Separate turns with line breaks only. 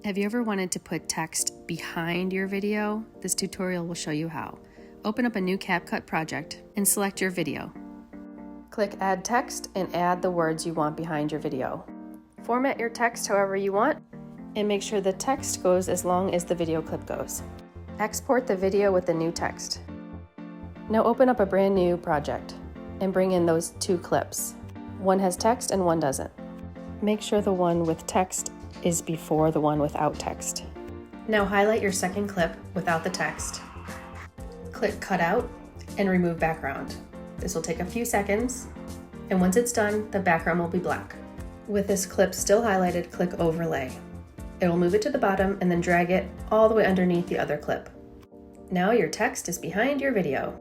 Have you ever wanted to put text behind your video? This tutorial will show you how. Open up a new CapCut project and select your video. Click Add Text and add the words you want behind your video. Format your text however you want and make sure the text goes as long as the video clip goes. Export the video with the new text. Now open up a brand new project and bring in those two clips. One has text and one doesn't. Make sure the one with text is before the one without text. Now highlight your second clip without the text. Click Cut Out and remove background. This will take a few seconds, and once it's done, the background will be black. With this clip still highlighted, click Overlay. It will move it to the bottom and then drag it all the way underneath the other clip. Now your text is behind your video.